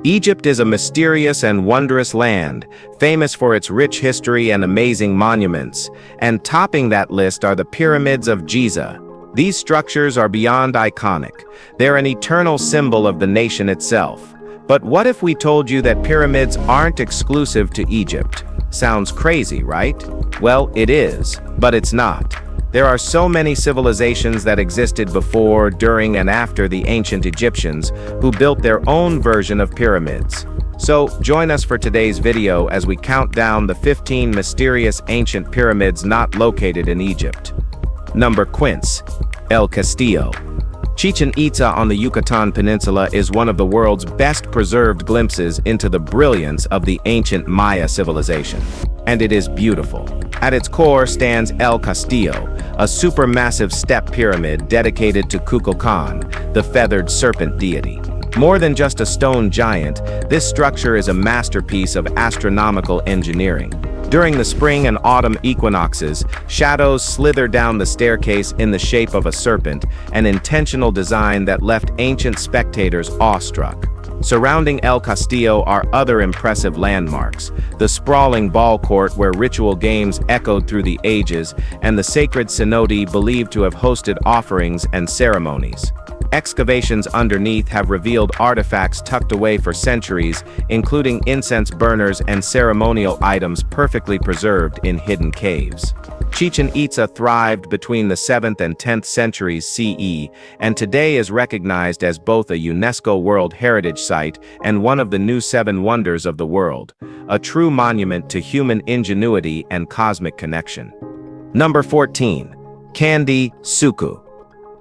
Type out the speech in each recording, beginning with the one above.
Egypt is a mysterious and wondrous land, famous for its rich history and amazing monuments, and topping that list are the pyramids of Giza. These structures are beyond iconic. They're an eternal symbol of the nation itself. But what if we told you that pyramids aren't exclusive to Egypt? Sounds crazy, right? Well, it is, but it's not. There are so many civilizations that existed before, during, and after the ancient Egyptians who built their own version of pyramids. So, join us for today's video as we count down the 15 mysterious ancient pyramids not located in Egypt. Number Quince, El Castillo. Chichen Itza on the Yucatan Peninsula is one of the world's best preserved glimpses into the brilliance of the ancient Maya civilization. And it is beautiful. At its core stands El Castillo, a supermassive step pyramid dedicated to Kukulkan, the feathered serpent deity. More than just a stone giant, this structure is a masterpiece of astronomical engineering. During the spring and autumn equinoxes, shadows slither down the staircase in the shape of a serpent, an intentional design that left ancient spectators awestruck. Surrounding El Castillo are other impressive landmarks: the sprawling ball court where ritual games echoed through the ages, and the sacred cenote believed to have hosted offerings and ceremonies. Excavations underneath have revealed artifacts tucked away for centuries, including incense burners and ceremonial items perfectly preserved in hidden caves. Chichen Itza thrived between the 7th and 10th centuries CE, and today is recognized as both a UNESCO World Heritage Site and one of the new 7 wonders of the world, a true monument to human ingenuity and cosmic connection. Number 14. Candi, Sukuh.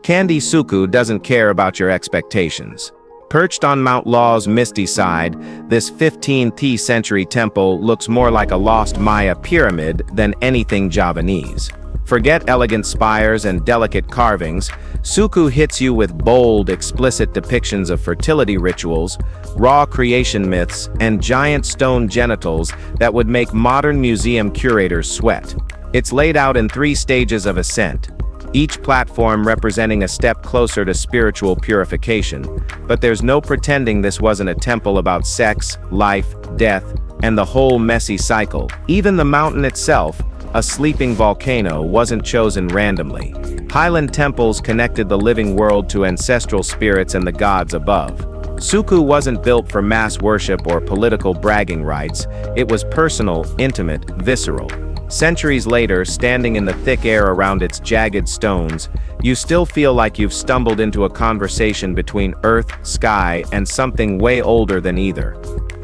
Candi Sukuh doesn't care about your expectations. Perched on Mount Law's misty side, this 15th century temple looks more like a lost Maya pyramid than anything Javanese. Forget elegant spires and delicate carvings. Sukuh hits you with bold, explicit depictions of fertility rituals, raw creation myths, and giant stone genitals that would make modern museum curators sweat. It's laid out in 3 stages of ascent, each platform representing a step closer to spiritual purification. But there's no pretending this wasn't a temple about sex, life, death, and the whole messy cycle. Even the mountain itself, a sleeping volcano, wasn't chosen randomly. Highland temples connected the living world to ancestral spirits and the gods above. Sukuh wasn't built for mass worship or political bragging rights. It was personal, intimate, visceral. Centuries later, standing in the thick air around its jagged stones, you still feel like you've stumbled into a conversation between earth, sky, and something way older than either.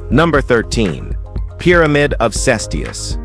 Number 13. Pyramid of Cestius.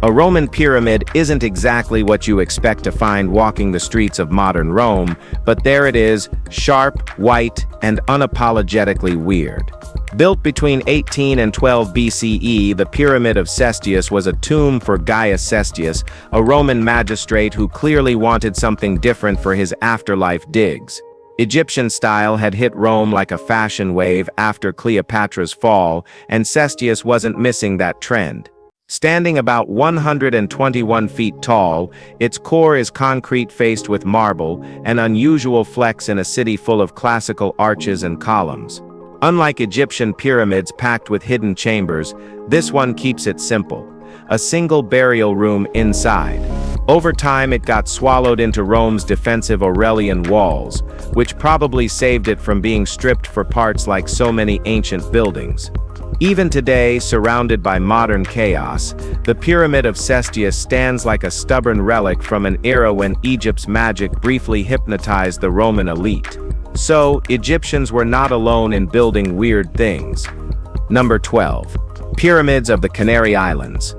A Roman pyramid isn't exactly what you expect to find walking the streets of modern Rome, but there it is, sharp, white, and unapologetically weird. Built between 18 and 12 BCE, the Pyramid of Cestius was a tomb for Gaius Cestius, a Roman magistrate who clearly wanted something different for his afterlife digs. Egyptian style had hit Rome like a fashion wave after Cleopatra's fall, and Cestius wasn't missing that trend. Standing about 121 feet tall, its core is concrete faced with marble, an unusual flex in a city full of classical arches and columns. Unlike Egyptian pyramids packed with hidden chambers, this one keeps it simple: a single burial room inside. Over time, it got swallowed into Rome's defensive Aurelian walls, which probably saved it from being stripped for parts like so many ancient buildings. Even today, surrounded by modern chaos, the Pyramid of Cestius stands like a stubborn relic from an era when Egypt's magic briefly hypnotized the Roman elite. So, Egyptians were not alone in building weird things. Number 12. Pyramids of the Canary Islands.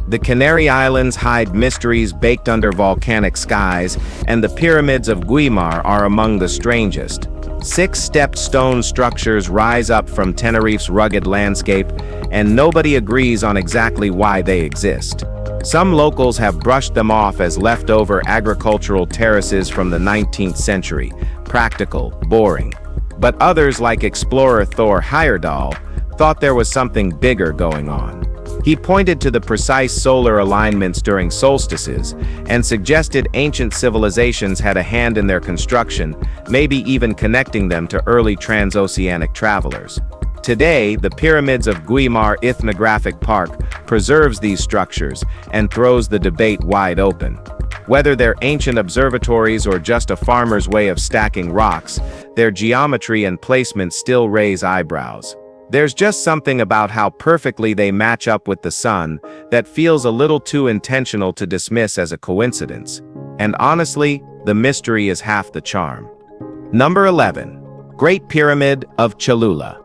The Canary Islands hide mysteries baked under volcanic skies, and the pyramids of Güímar are among the strangest. 6-stepped stone structures rise up from Tenerife's rugged landscape, and nobody agrees on exactly why they exist. Some locals have brushed them off as leftover agricultural terraces from the 19th century, practical, boring. But others, like explorer Thor Heyerdahl, thought there was something bigger going on. He pointed to the precise solar alignments during solstices and suggested ancient civilizations had a hand in their construction, maybe even connecting them to early transoceanic travelers. Today, the pyramids of Guimar Ethnographic Park preserves these structures and throws the debate wide open. Whether they're ancient observatories or just a farmer's way of stacking rocks, their geometry and placement still raise eyebrows. There's just something about how perfectly they match up with the sun that feels a little too intentional to dismiss as a coincidence. And honestly, the mystery is half the charm. Number 11. Great Pyramid of Cholula.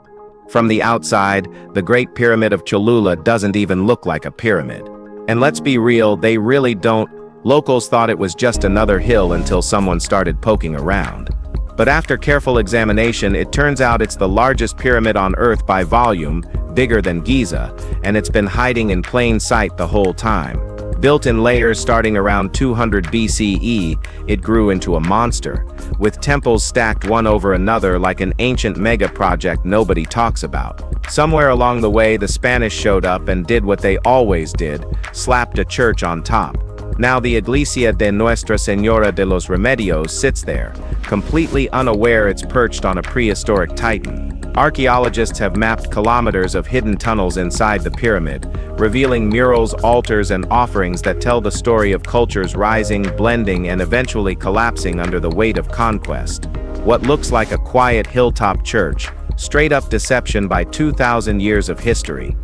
From the outside, the Great Pyramid of Cholula doesn't even look like a pyramid. And let's be real, they really don't. Locals thought it was just another hill until someone started poking around. But after careful examination, it turns out it's the largest pyramid on Earth by volume, bigger than Giza, and it's been hiding in plain sight the whole time. Built in layers starting around 200 BCE, it grew into a monster, with temples stacked one over another like an ancient mega project nobody talks about. Somewhere along the way, the Spanish showed up and did what they always did, slapped a church on top. Now the Iglesia de Nuestra Señora de los Remedios sits there, completely unaware it's perched on a prehistoric titan. Archaeologists have mapped kilometers of hidden tunnels inside the pyramid, revealing murals, altars, and offerings that tell the story of cultures rising, blending, and eventually collapsing under the weight of conquest. What looks like a quiet hilltop church, straight-up deception by 2,000 years of history.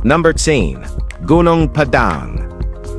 Number 10. Gunung Padang.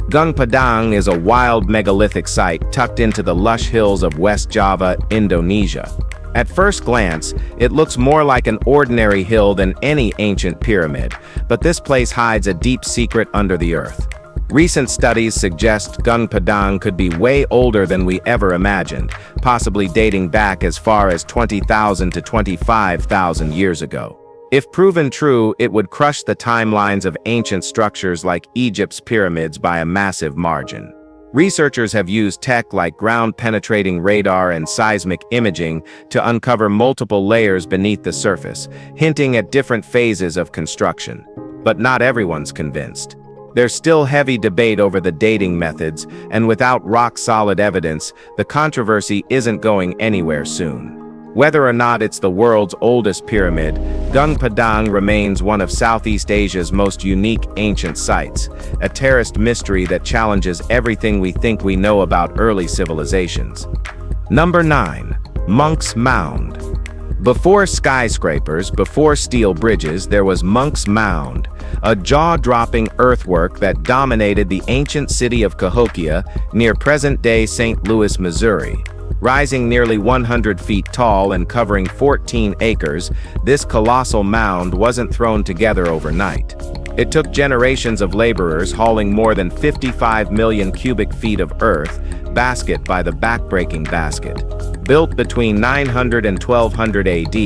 Gunung Padang is a wild megalithic site tucked into the lush hills of West Java, Indonesia. At first glance, it looks more like an ordinary hill than any ancient pyramid, but this place hides a deep secret under the earth. Recent studies suggest Gunung Padang could be way older than we ever imagined, possibly dating back as far as 20,000 to 25,000 years ago. If proven true, it would crush the timelines of ancient structures like Egypt's pyramids by a massive margin. Researchers have used tech like ground-penetrating radar and seismic imaging to uncover multiple layers beneath the surface, hinting at different phases of construction. But not everyone's convinced. There's still heavy debate over the dating methods, and without rock-solid evidence, the controversy isn't going anywhere soon. Whether or not it's the world's oldest pyramid, Gunung Padang remains one of Southeast Asia's most unique ancient sites, a terraced mystery that challenges everything we think we know about early civilizations. Number 9. Monk's Mound. Before skyscrapers, before steel bridges, there was Monk's Mound, a jaw-dropping earthwork that dominated the ancient city of Cahokia near present-day St. Louis, Missouri. Rising nearly 100 feet tall and covering 14 acres, this colossal mound wasn't thrown together overnight. It took generations of laborers hauling more than 55 million cubic feet of earth, basket by the backbreaking basket. Built between 900 and 1200 AD,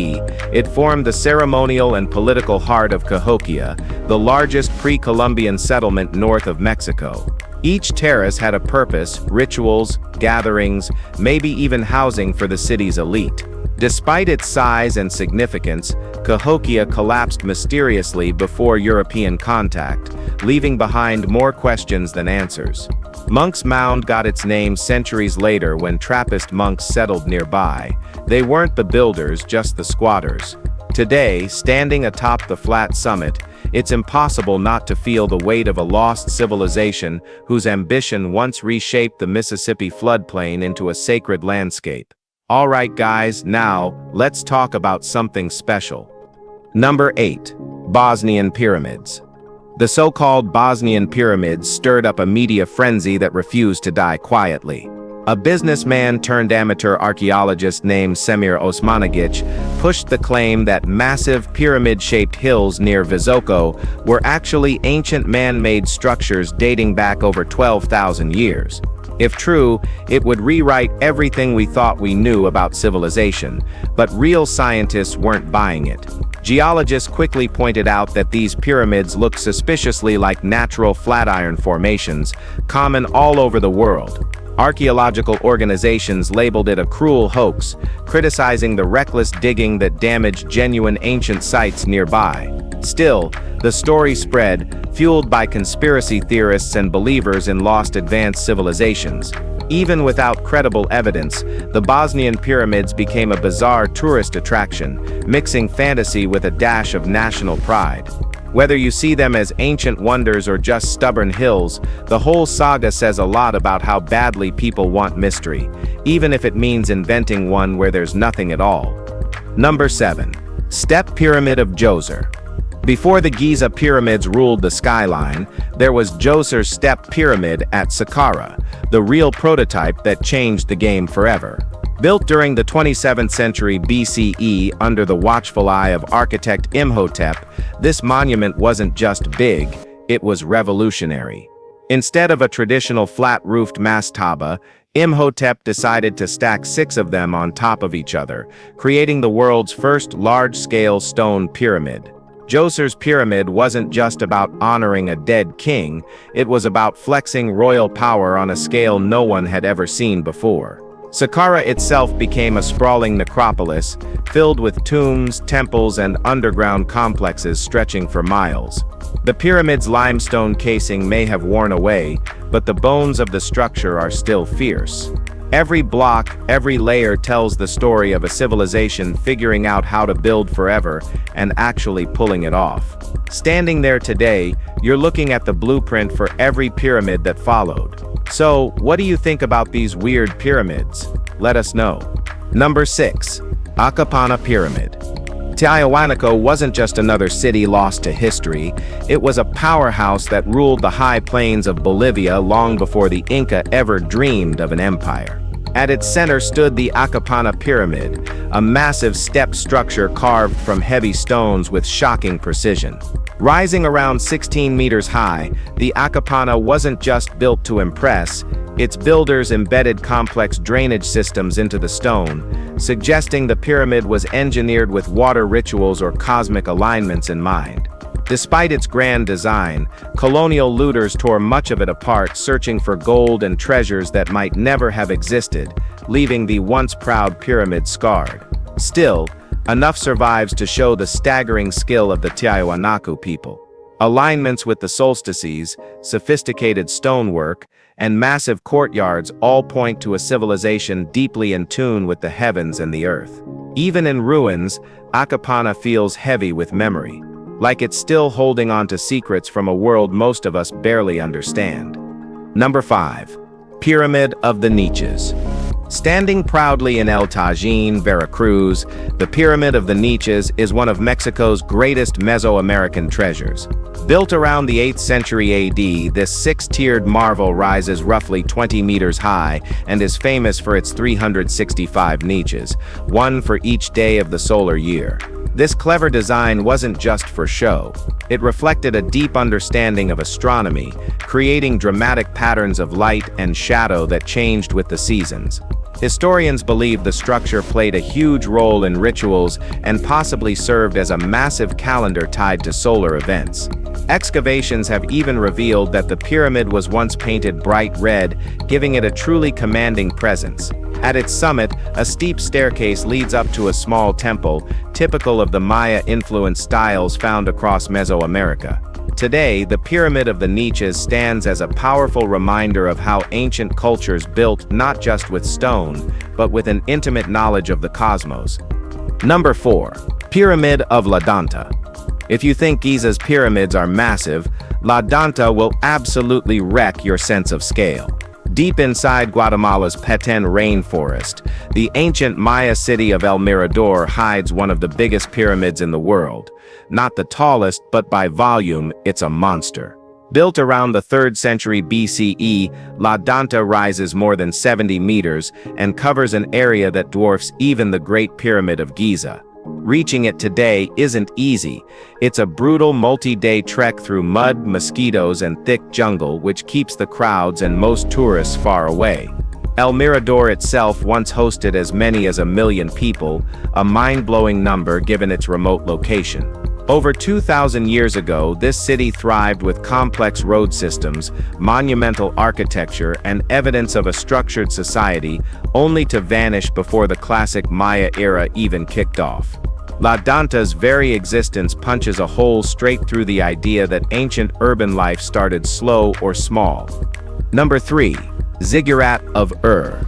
it formed the ceremonial and political heart of Cahokia, the largest pre-Columbian settlement north of Mexico. Each terrace had a purpose, rituals, gatherings, maybe even housing for the city's elite. Despite its size and significance, Cahokia collapsed mysteriously before European contact, leaving behind more questions than answers. Monk's Mound got its name centuries later when Trappist monks settled nearby. They weren't the builders, just the squatters. Today, standing atop the flat summit, it's impossible not to feel the weight of a lost civilization whose ambition once reshaped the Mississippi floodplain into a sacred landscape. All right, guys, now, let's talk about something special. Number 8. Bosnian Pyramids. The so-called Bosnian Pyramids stirred up a media frenzy that refused to die quietly. A businessman turned amateur archaeologist named Semir Osmanagic pushed the claim that massive pyramid-shaped hills near Visoko were actually ancient man-made structures dating back over 12,000 years. If true, it would rewrite everything we thought we knew about civilization, but real scientists weren't buying it. Geologists quickly pointed out that these pyramids looked suspiciously like natural flatiron formations, common all over the world. Archaeological organizations labeled it a cruel hoax, criticizing the reckless digging that damaged genuine ancient sites nearby. Still, The story spread, fueled by conspiracy theorists and believers in lost advanced civilizations. Even without credible evidence, the Bosnian pyramids became a bizarre tourist attraction, mixing fantasy with a dash of national pride. Whether you see them as ancient wonders or just stubborn hills, the whole saga says a lot about how badly people want mystery, even if it means inventing one where there's nothing at all. Number 7. Step Pyramid of Djoser. Before the Giza pyramids ruled the skyline, there was Djoser's Step Pyramid at Saqqara, the real prototype that changed the game forever. Built during the 27th century BCE under the watchful eye of architect Imhotep, this monument wasn't just big, it was revolutionary. Instead of a traditional flat-roofed mastaba, Imhotep decided to stack 6 of them on top of each other, creating the world's first large-scale stone pyramid. Djoser's pyramid wasn't just about honoring a dead king, it was about flexing royal power on a scale no one had ever seen before. Saqqara itself became a sprawling necropolis, filled with tombs, temples, and underground complexes stretching for miles. The pyramid's limestone casing may have worn away, but the bones of the structure are still fierce. Every block, every layer tells the story of a civilization figuring out how to build forever and actually pulling it off. Standing there today, you're looking at the blueprint for every pyramid that followed. So, what do you think about these weird pyramids? Let us know. Number 6. Akapana Pyramid. Tiahuanaco wasn't just another city lost to history, it was a powerhouse that ruled the high plains of Bolivia long before the Inca ever dreamed of an empire. At its center stood the Akapana Pyramid, a massive step structure carved from heavy stones with shocking precision. Rising around 16 meters high, the Akapana wasn't just built to impress, its builders embedded complex drainage systems into the stone, suggesting the pyramid was engineered with water rituals or cosmic alignments in mind. Despite its grand design, colonial looters tore much of it apart, searching for gold and treasures that might never have existed, leaving the once proud pyramid scarred. Still, enough survives to show the staggering skill of the Tiahuanaco people. Alignments with the solstices, sophisticated stonework, and massive courtyards all point to a civilization deeply in tune with the heavens and the earth. Even in ruins, Akapana feels heavy with memory, like it's still holding on to secrets from a world most of us barely understand. Number 5. Pyramid of the Niches. Standing proudly in El Tajín, Veracruz, the Pyramid of the Niches is one of Mexico's greatest Mesoamerican treasures. Built around the 8th century AD, this 6-tiered marvel rises roughly 20 meters high and is famous for its 365 niches, one for each day of the solar year. This clever design wasn't just for show. It reflected a deep understanding of astronomy, creating dramatic patterns of light and shadow that changed with the seasons. Historians believe the structure played a huge role in rituals and possibly served as a massive calendar tied to solar events. Excavations have even revealed that the pyramid was once painted bright red, giving it a truly commanding presence. At its summit, a steep staircase leads up to a small temple, typical of the Maya-influenced styles found across Mesoamerica. Today, the Pyramid of the Niches stands as a powerful reminder of how ancient cultures built not just with stone, but with an intimate knowledge of the cosmos. Number 4. Pyramid of La Danta. If you think Giza's pyramids are massive, La Danta will absolutely wreck your sense of scale. Deep inside Guatemala's Petén rainforest, the ancient Maya city of El Mirador hides one of the biggest pyramids in the world. Not the tallest, but by volume, it's a monster. Built around the 3rd century BCE, La Danta rises more than 70 meters and covers an area that dwarfs even the Great Pyramid of Giza. Reaching it today isn't easy. It's a brutal multi-day trek through mud, mosquitoes, and thick jungle, which keeps the crowds and most tourists far away. El Mirador itself once hosted as many as 1 million people, a mind-blowing number given its remote location. Over 2,000 years ago, this city thrived with complex road systems, monumental architecture, and evidence of a structured society, only to vanish before the classic Maya era even kicked off. La Danta's very existence punches a hole straight through the idea that ancient urban life started slow or small. Number 3. Ziggurat of Ur.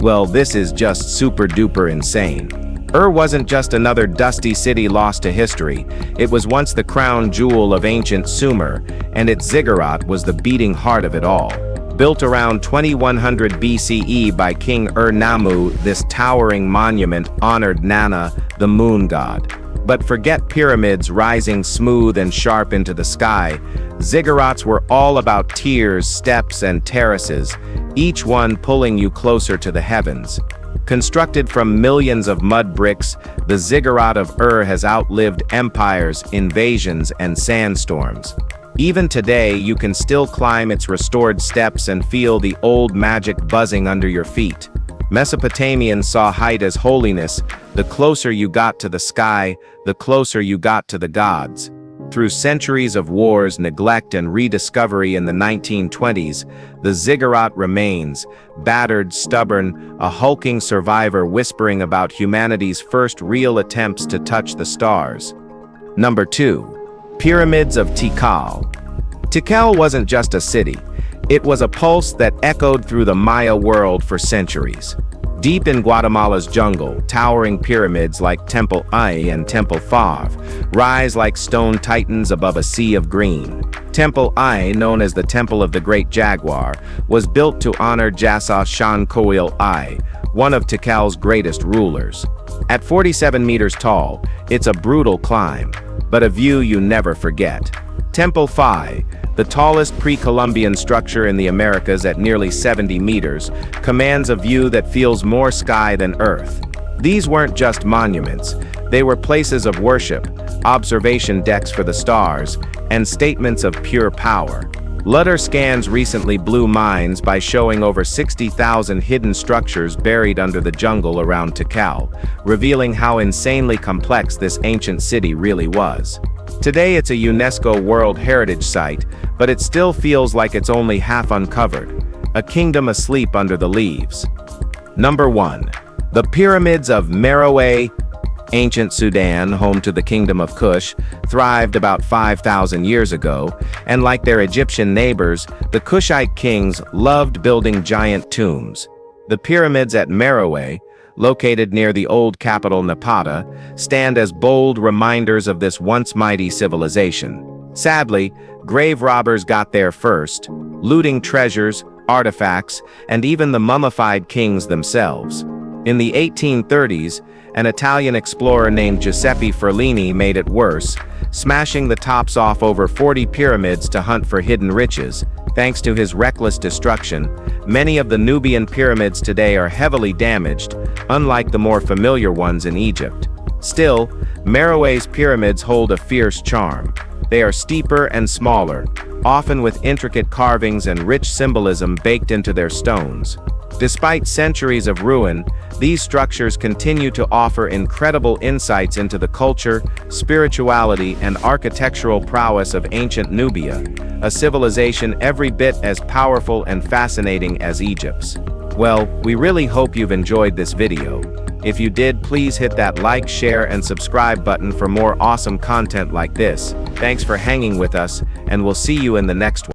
Well, this is just super duper insane. Ur wasn't just another dusty city lost to history. It was once the crown jewel of ancient Sumer, and its ziggurat was the beating heart of it all. Built around 2100 BCE by King Ur-Nammu, this towering monument honored Nana, the moon god. But forget pyramids rising smooth and sharp into the sky. Ziggurats were all about tiers, steps, and terraces, each one pulling you closer to the heavens. Constructed from millions of mud bricks, the Ziggurat of Ur has outlived empires, invasions, and sandstorms. Even today, you can still climb its restored steps and feel the old magic buzzing under your feet. Mesopotamians saw height as holiness. The closer you got to the sky, the closer you got to the gods. Through centuries of wars, neglect, and rediscovery in the 1920s, the ziggurat remains, battered, stubborn, a hulking survivor whispering about humanity's first real attempts to touch the stars. Number 2. Pyramids of Tikal. Tikal wasn't just a city. It was a pulse that echoed through the Maya world for centuries. Deep in Guatemala's jungle, towering pyramids like Temple I and Temple Fav rise like stone titans above a sea of green. Temple I, known as the Temple of the Great Jaguar, was built to honor Jasa Shankoil I, one of Tikal's greatest rulers. At 47 meters tall, it's a brutal climb, but a view you never forget. Temple Phi, the tallest pre-Columbian structure in the Americas at nearly 70 meters, commands a view that feels more sky than earth. These weren't just monuments, they were places of worship, observation decks for the stars, and statements of pure power. Lutter scans recently blew minds by showing over 60,000 hidden structures buried under the jungle around Tikal, revealing how insanely complex this ancient city really was. Today it's a UNESCO World Heritage Site, but it still feels like it's only half uncovered, a kingdom asleep under the leaves. Number 1. The Pyramids of Meroë. Ancient Sudan, home to the Kingdom of Kush, thrived about 5,000 years ago, and like their Egyptian neighbors, the Kushite kings loved building giant tombs. The pyramids at Meroë, located near the old capital Napata, stand as bold reminders of this once mighty civilization. Sadly, grave robbers got there first, looting treasures, artifacts, and even the mummified kings themselves. In the 1830s, an Italian explorer named Giuseppe Ferlini made it worse, smashing the tops off over 40 pyramids to hunt for hidden riches. Thanks to his reckless destruction, many of the Nubian pyramids today are heavily damaged, unlike the more familiar ones in Egypt. Still, Meroë's pyramids hold a fierce charm. They are steeper and smaller, often with intricate carvings and rich symbolism baked into their stones. Despite centuries of ruin, these structures continue to offer incredible insights into the culture, spirituality, and architectural prowess of ancient Nubia, a civilization every bit as powerful and fascinating as Egypt's. Well, we really hope you've enjoyed this video. If you did, please hit that like, share, and subscribe button for more awesome content like this. Thanks for hanging with us, and we'll see you in the next one.